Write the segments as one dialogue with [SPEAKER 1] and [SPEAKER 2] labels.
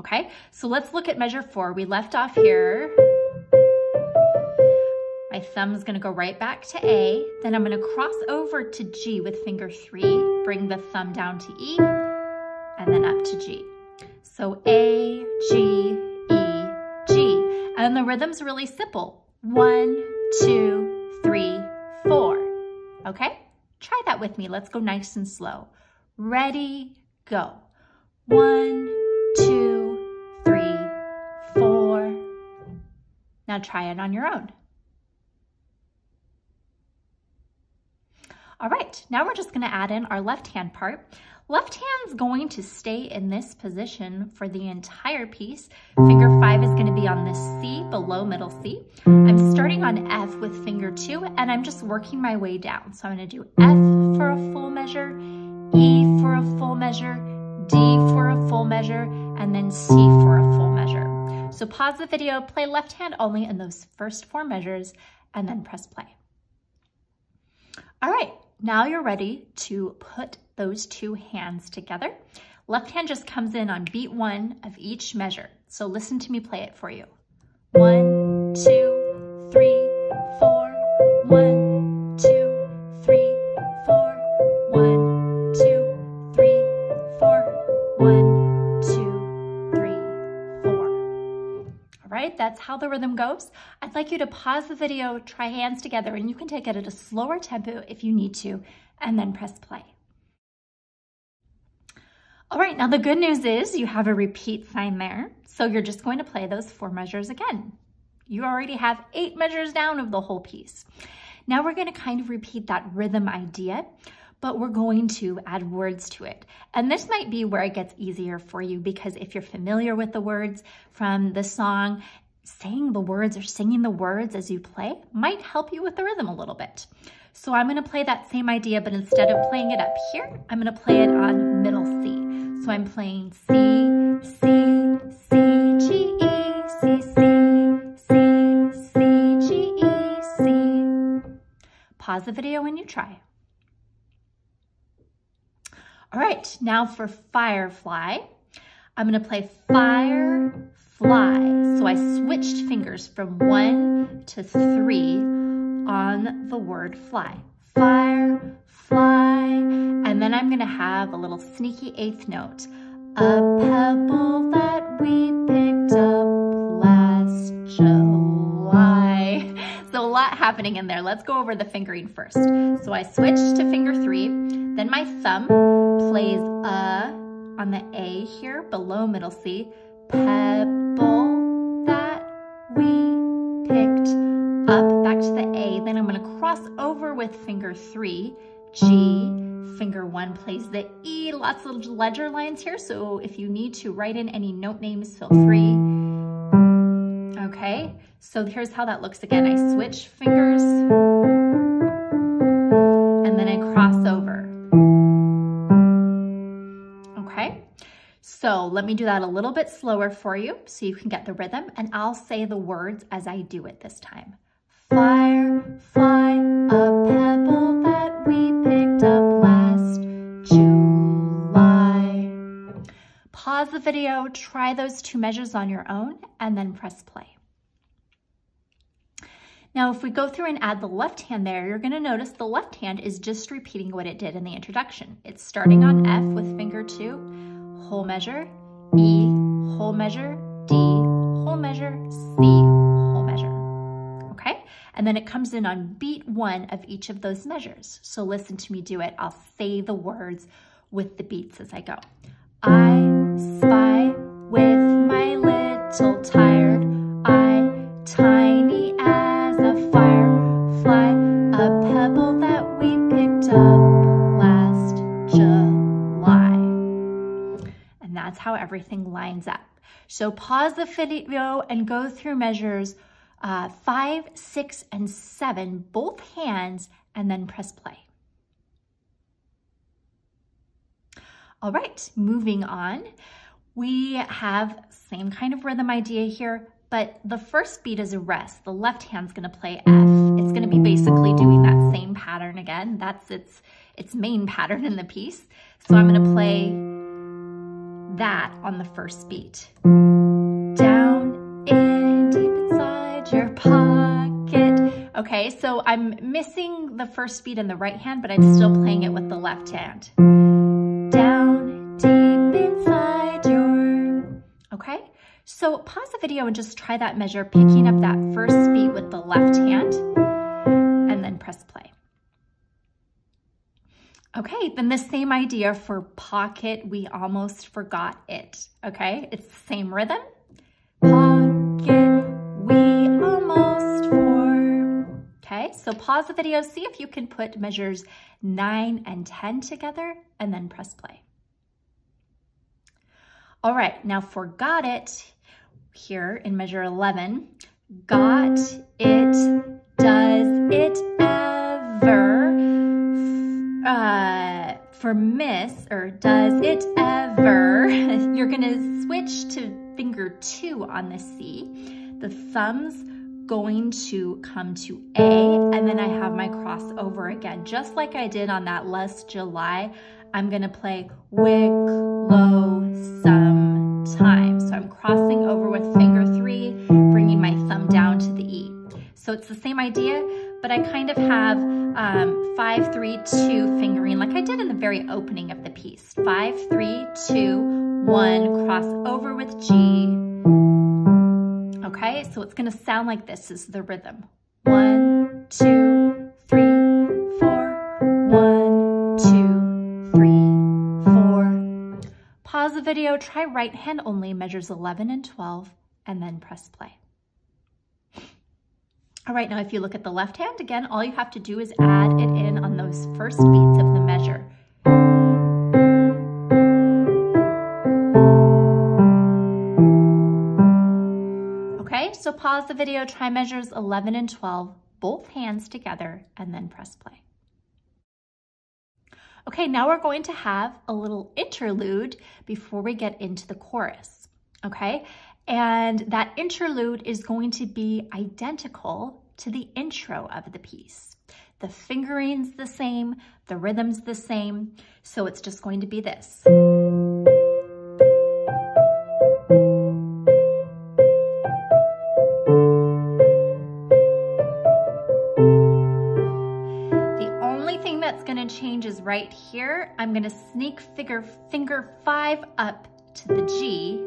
[SPEAKER 1] Okay, so let's look at measure 4. We left off here. My thumb is going to go right back to A. Then I'm going to cross over to G with finger 3, bring the thumb down to E, and then up to G. So A, G, E, G. And the rhythm's really simple. 1, 2, 3, 4. Okay? Try that with me. Let's go nice and slow. Ready, go. 1, 2, 3, 4. Now try it on your own. All right, now we're just gonna add in our left hand part. Left hand's going to stay in this position for the entire piece. Finger 5 is gonna be on this C, below middle C. I'm starting on F with finger 2, and I'm just working my way down. So I'm gonna do F for a full measure, E for a full measure, D for a full measure, and then C for a full measure. So pause the video, play left hand only in those first 4 measures, and then press play. All right, now you're ready to put those 2 hands together. Left hand just comes in on beat 1 of each measure. So listen to me play it for you. 1, 2, 3, 4. 1, 2, 3, 4. 1, 2, 3, 4. 1, 2, 3, 4. All right, that's how the rhythm goes. I'd like you to pause the video, try hands together, and you can take it at a slower tempo if you need to, and then press play. All right, now the good news is you have a repeat sign there, so you're just going to play those 4 measures again. You already have 8 measures down of the whole piece. Now we're gonna kind of repeat that rhythm idea, but we're going to add words to it. And this might be where it gets easier for you, because if you're familiar with the words from the song, saying the words or singing the words as you play might help you with the rhythm a little bit. So I'm gonna play that same idea, but instead of playing it up here, I'm gonna play it on middle C. So I'm playing C, C, C, G, E, C, C, C, C, G, E, C. Pause the video when you try. All right, now for Firefly, I'm gonna play Fire, Fly. So I switched fingers from 1 to 3 on the word fly. Fire, fly, and then I'm gonna have a little sneaky 8th note. A pebble that we picked up last July. So a lot happening in there. Let's go over the fingering first. So I switched to finger 3, then my thumb plays on the A here, below middle C. Pebble that we picked up, back to the A. Then I'm gonna cross over with finger 3, G. Finger 1 plays the E. Lots of ledger lines here, so if you need to write in any note names, feel free. Okay, so here's how that looks again. I switch fingers, and then I cross over. Okay, so let me do that a little bit slower for you so you can get the rhythm, and I'll say the words as I do it this time. Fire, fly, a pebble that we picked up last July. Pause the video, try those 2 measures on your own, and then press play. Now, if we go through and add the left hand there, you're gonna notice the left hand is just repeating what it did in the introduction. It's starting on F with finger 2, whole measure, E, whole measure, D, whole measure, C, whole measure. Okay? And then it comes in on beat 1 of each of those measures. So listen to me do it. I'll say the words with the beats as I go. I spy with my little tired eye, tiny as a firefly, a pebble that we picked up last July. And that's how everything lines up. So pause the video and go through measures 5, 6, and 7, both hands, and then press play. All right, moving on. We have same kind of rhythm idea here, but the first beat is a rest. The left hand's gonna play F. It's gonna be basically doing that same pattern again. That's its main pattern in the piece. So I'm gonna play that on the first beat. Down in deep inside your pocket. Okay, so I'm missing the first beat in the right hand, but I'm still playing it with the left hand. Down deep inside your... Okay, so pause the video and just try that measure, picking up that first beat with the left hand, and then press play. Okay, then the same idea for pocket, we almost forgot it, okay? It's the same rhythm. Pocket, we almost for. Okay, so pause the video, see if you can put measures 9 and 10 together, and then press play. All right, now for got it, here in measure 11, got it, does it ever, for miss, or does it ever, you're gonna switch to finger 2 on the C. The thumb's going to come to A, and then I have my crossover again. Just like I did on that Last July, I'm gonna play Wicklow sometimes. So I'm crossing over with finger 3, bringing my thumb down to the E. So it's the same idea, but I kind of have 5, 3, 2 fingering like I did in the very opening of the piece. 5, 3, 2, 1, cross over with G. Okay, so it's gonna sound like this is the rhythm. 1, 2, 3, 4, 1, 2, 3, 4. Pause the video, try right hand only, measures 11 and 12, and then press play. All right, now if you look at the left hand, again, all you have to do is add it in on those first beats of the measure. Okay, so pause the video, try measures 11 and 12, both hands together, and then press play. Okay, now we're going to have a little interlude before we get into the chorus, okay? And that interlude is going to be identical to the intro of the piece. The fingering's the same, the rhythm's the same, so it's just going to be this. The only thing that's gonna change is right here. I'm gonna sneak finger 5 up to the G,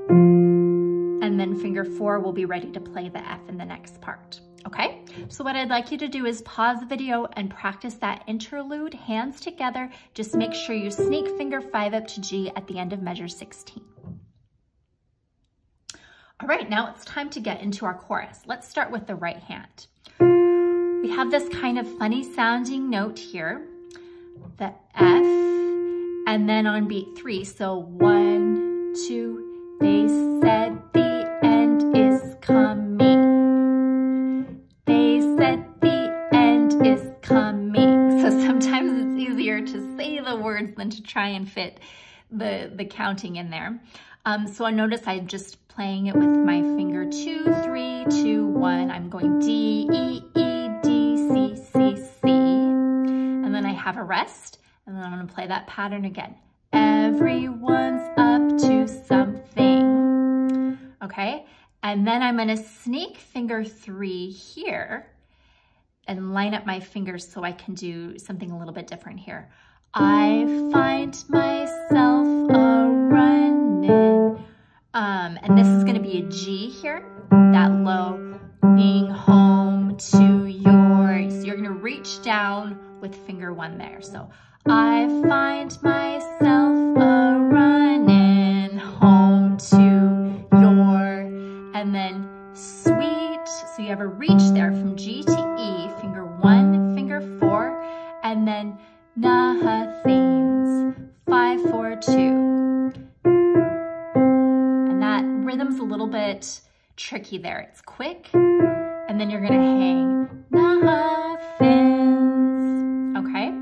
[SPEAKER 1] and then finger 4 will be ready to play the F in the next part, okay? So what I'd like you to do is pause the video and practice that interlude, hands together. Just make sure you sneak finger 5 up to G at the end of measure 16. All right, now it's time to get into our chorus. Let's start with the right hand. We have this kind of funny sounding note here, the F, and then on beat 3, so 1, 2, they said the end is coming. They said the end is coming. So sometimes it's easier to say the words than to try and fit the counting in there. So I notice I'm just playing it with my finger 2, 3, 2, 1. I'm going D, E, E, D, C, C, C. And then I have a rest, and then I'm gonna play that pattern again. Everyone's up to something, okay? And then I'm gonna sneak finger 3 here and line up my fingers so I can do something a little bit different here. I find myself a-running. And this is gonna be a G here, that low, being home to yours. So you're gonna reach down with finger 1 there. So I find myself a-running home to your, and then sweet. So you have a reach there from G to E, finger 1, finger 4, and then nothings, 5, 4, 2. And that rhythm's a little bit tricky there. It's quick, and then you're gonna hang nothings, okay?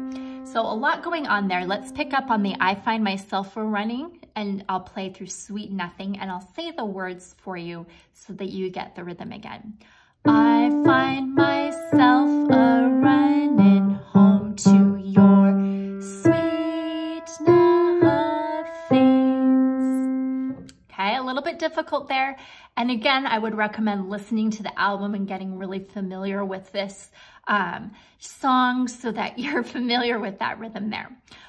[SPEAKER 1] So a lot going on there. Let's pick up on the I find myself a-running, and I'll play through sweet nothing, and I'll say the words for you so that you get the rhythm again. I find myself a-running home to your sweet nothings. little bit difficult there. And again, I would recommend listening to the album and getting really familiar with this song so that you're familiar with that rhythm there.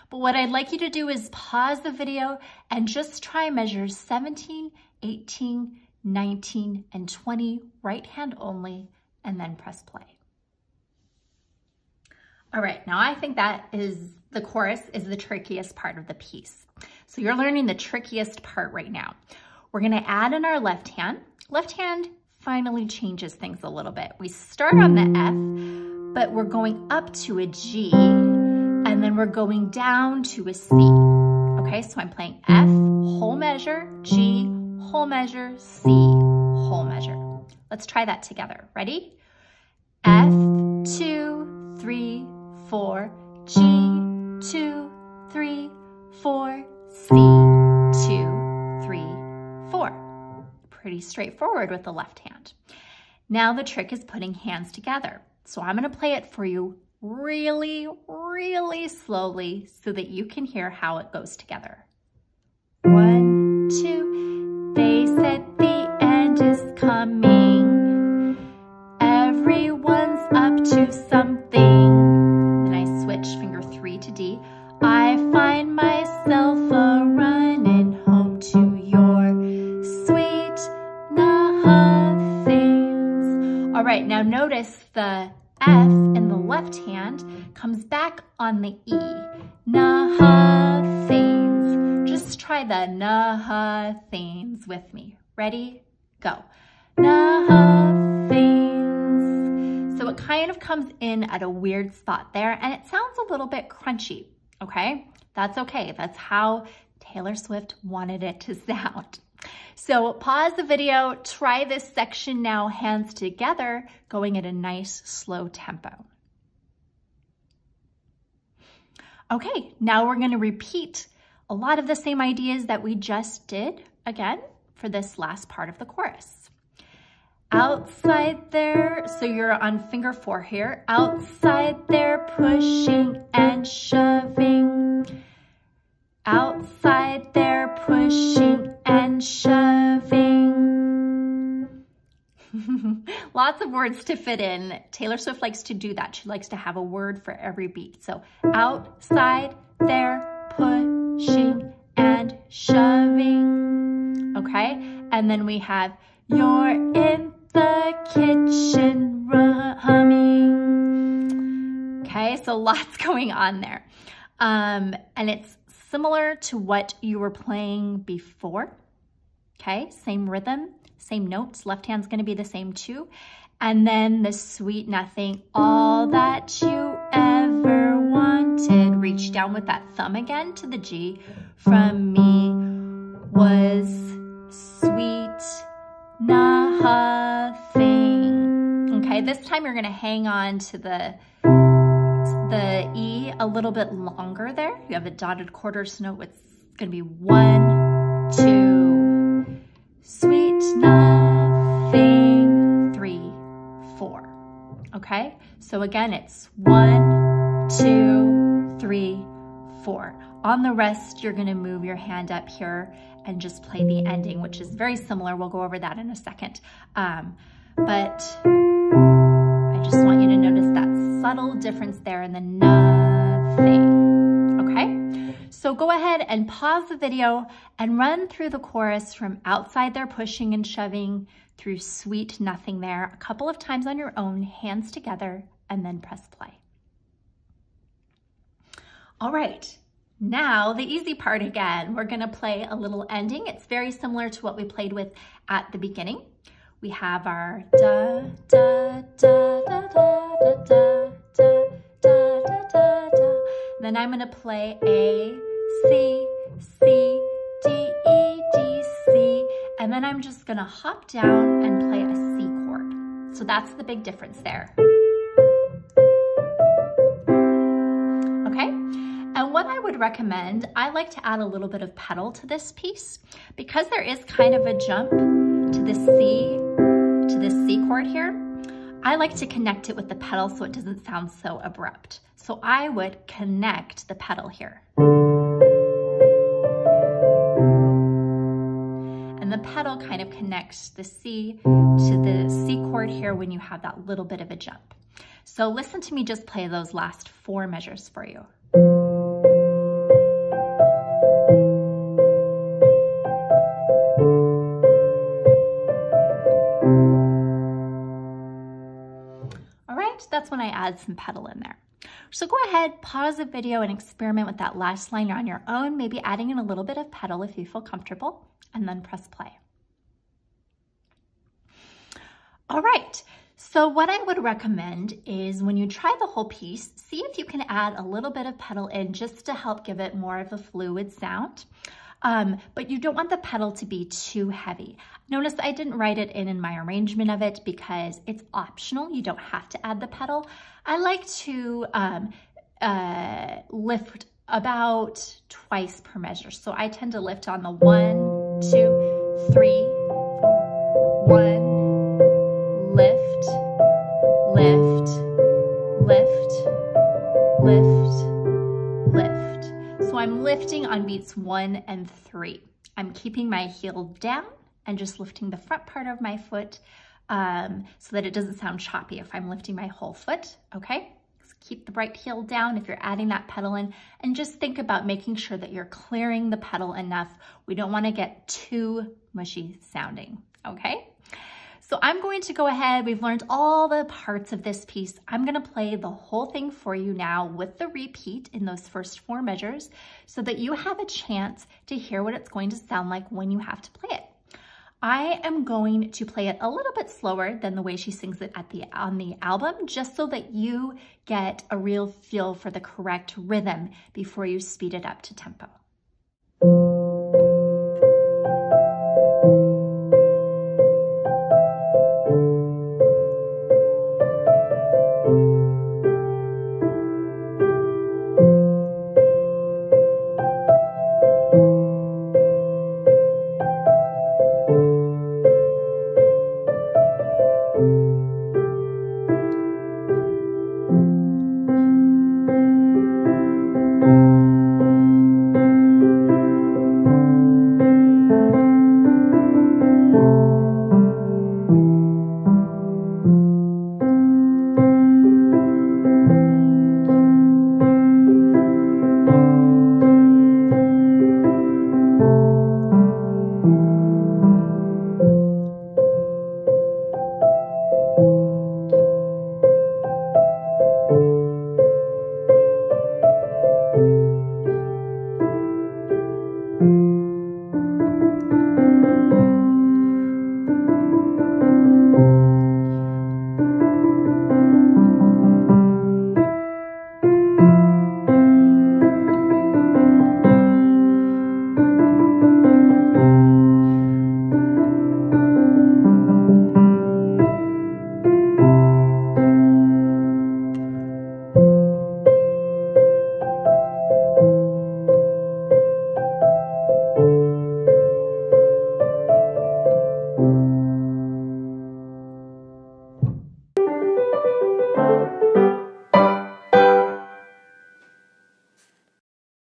[SPEAKER 1] But what I'd like you to do is pause the video and just try measures 17, 18, 19, and 20, right hand only, and then press play. All right, now I think that is the chorus is the trickiest part of the piece. So you're learning the trickiest part right now. We're gonna add in our left hand. Left hand finally changes things a little bit. We start on the F, but we're going up to a G, and then we're going down to a C. Okay, so I'm playing F, whole measure, G, whole measure, C, whole measure. Let's try that together. Ready? F, 2, 3, 4, G, 2, 3, 4, C, 2, 3, 4. Pretty straightforward with the left hand. Now the trick is putting hands together. So I'm gonna play it for you really, really slowly so that you can hear how it goes together. 1, 2, they said the end is coming. Everyone's up to something. Then I switch finger 3 to D. I find myself a-running home to your sweet nothings. All right, now notice the F in the left hand comes back on the E. Nothings. Just try the nothings with me. Ready? Go. Nothings. So it kind of comes in at a weird spot there, and it sounds a little bit crunchy, okay? That's okay. That's how Taylor Swift wanted it to sound. So pause the video, try this section now, hands together, going at a nice slow tempo. Okay, now we're gonna repeat a lot of the same ideas that we just did again for this last part of the chorus. Outside there, so you're on finger 4 here. Outside there, pushing and shoving. Outside there, pushing and shoving. Lots of words to fit in. Taylor Swift likes to do that. She likes to have a word for every beat. So outside there, pushing and shoving. Okay, and then we have you're in the kitchen humming. Okay, so lots going on there. And it's similar to what you were playing before. Okay, same rhythm, same notes. Left hand's gonna be the same too. And then the sweet nothing, all that you ever wanted. Reach down with that thumb again to the G. From me was sweet nothing. Okay, this time you're gonna hang on to the E a little bit longer there. You have a dotted quarters note. It's gonna be 1, 2, sweet nothing, 3, 4. Okay, so again, it's 1, 2, 3, 4. On the rest, you're gonna move your hand up here and just play the ending, which is very similar. We'll go over that in a second. But I just want you to notice that subtle difference there in the nothing, okay? So go ahead and pause the video and run through the chorus from outside there pushing and shoving through sweet nothing there a couple of times on your own, hands together, and then press play. All right, now the easy part again. We're gonna play a little ending. It's very similar to what we played with at the beginning. We have our da, da, da, da, da, da, da, da, da, da, da. Then I'm gonna play A, C, C, D, E, D, C, and then I'm just gonna hop down and play a C chord. So that's the big difference there. Okay, and what I would recommend, I like to add a little bit of pedal to this piece because there is kind of a jump to the C chord here. I like to connect it with the pedal so it doesn't sound so abrupt. So I would connect the pedal here. And And the pedal kind of connects the C to the C chord here when you have that little bit of a jump. So listen to me just play those last 4 measures for you. All right, that's when I add some pedal in there. So go ahead, pause the video and experiment with that last line on your own, maybe adding in a little bit of pedal if you feel comfortable, and then press play. All right, so what I would recommend is when you try the whole piece, see if you can add a little bit of pedal in just to help give it more of a fluid sound. But you don't want the pedal to be too heavy. Notice I didn't write it in my arrangement of it because it's optional. You don't have to add the pedal. I like to lift about twice per measure. So I tend to lift on the 1, 2, 3, 4, 1, lift, lift, lift, lift, lift. So I'm lifting on beats 1 and 3. I'm keeping my heel down and just lifting the front part of my foot so that it doesn't sound choppy if I'm lifting my whole foot, okay? So keep the right heel down if you're adding that pedal in, and just think about making sure that you're clearing the pedal enough. We don't want to get too mushy sounding, okay? So I'm going to go ahead, we've learned all the parts of this piece. I'm gonna play the whole thing for you now with the repeat in those first 4 measures so that you have a chance to hear what it's going to sound like when you have to play it. I am going to play it a little bit slower than the way she sings it on the album, just so that you get a real feel for the correct rhythm before you speed it up to tempo.